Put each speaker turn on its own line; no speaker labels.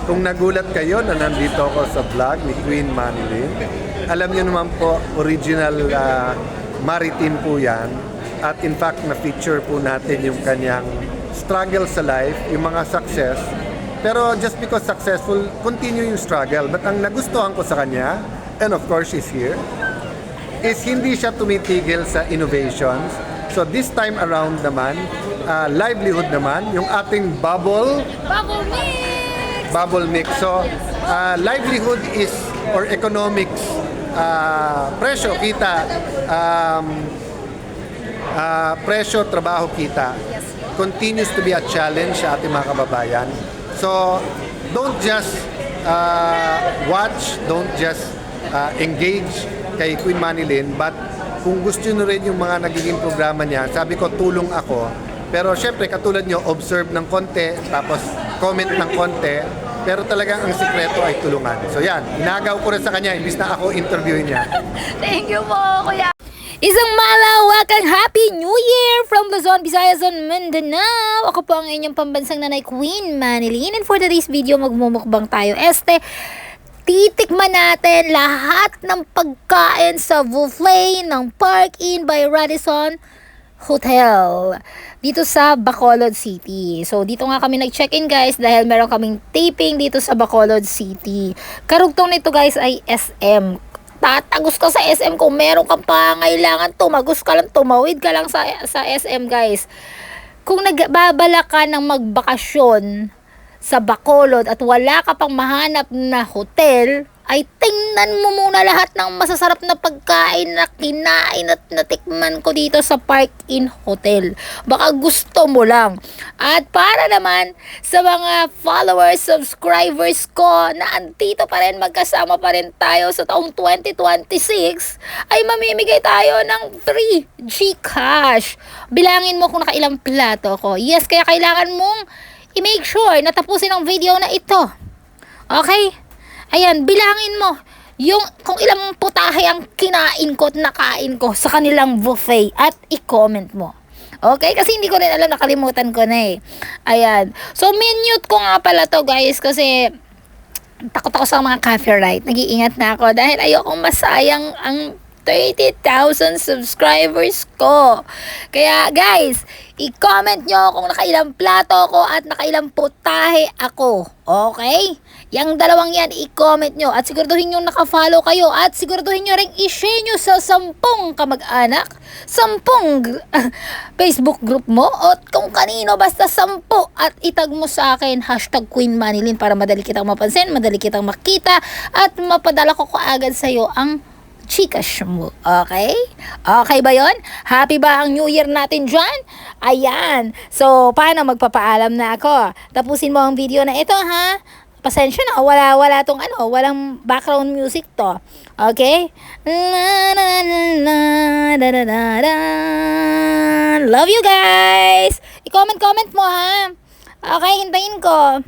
Kung nagulat kayo na nandito ako sa vlog ni Queen Manilyn, alam niyo naman po, original maritime po yan. At in fact, na-feature po natin yung kanyang struggle sa life, yung mga success. Pero just because successful, continue yung struggle. But ang nagustuhan ko sa kanya, and of course she's here, is hindi siya tumitigil sa innovations. So this time around naman, livelihood naman, yung ating bubble mix. So livelihood is, or economics, presyo, kita, presyo, trabaho, kita, continues to be a challenge sa ating mga kababayan. So don't just watch, don't just engage kay Queen Manilyn, but kung gusto nyo rin yung mga nagiging programa niya, sabi ko, tulong ako. Pero syempre, katulad nyo, observe ng konti, tapos comment ng konti, pero talagang ang sikreto ay tulungan. So yan, inagaw ko rin sa kanya, imbis na ako interviewin niya.
Thank you po, Kuya. Isang malawakang Happy New Year from Luzon, Visayas, and Mindanao. Ako po ang inyong pambansang nanay, Queen Manilyn. And for today's video, magmumukbang tayo. Titikman natin lahat ng pagkain sa buffet ng Park Inn by Radisson Hotel dito sa Bacolod City. So dito nga kami nag-check-in, guys, dahil meron kaming taping dito sa Bacolod City. Karugtong nito, guys, ay SM. Tatagos ka sa SM kung meron kang pangailangan, tumagos ka lang, tumawid ka lang sa SM, guys. Kung nagbabala ka ng magbakasyon sa Bacolod at wala ka pang mahanap na hotel, ay tingnan mo muna lahat ng masasarap na pagkain na kinain at natikman ko dito sa Park Inn Hotel. Baka gusto mo lang. At para naman sa mga followers, subscribers ko na andito pa rin, magkasama pa rin tayo sa taong 2026, ay mamimigay tayo ng free GCash. Bilangin mo kung nakailang plato ko. Yes, kaya kailangan mong i-make sure na tapusin ang video na ito. Okay? Ayan, bilangin mo yung kung ilang putahe ang kinain ko at nakain ko sa kanilang buffet at i-comment mo. Okay? Kasi hindi ko rin alam, nakalimutan ko na eh. Ayan. So, minute ko nga pala to, guys, kasi takot ako sa mga copyright. Nag-iingat na ako dahil ayokong masayang ang 30,000 subscribers ko. Kaya, guys, i-comment nyo kung nakailang plato ko at nakailang putahe ako. Okay? Yang dalawang yan, i-comment nyo. At siguraduhin nyo nakafollow kayo. At siguraduhin nyo rin i-share nyo sa 10 kamag-anak, 10 Facebook group mo, o kung kanino, basta 10. At itag mo sa akin, hashtag Queen Manilyn, para madali kitang mapansin, madali kitang makita, at mapadala ko kaagad sa'yo ang GCash mo. Okay? Okay ba yon? Happy ba ang New Year natin dyan? Ayan. So, paano? Magpapaalam na ako. Tapusin mo ang video na ito, ha? Pasensya na, wala tong walang background music to. Okay? Love you, guys! I-comment mo, ha? Okay, hintayin ko.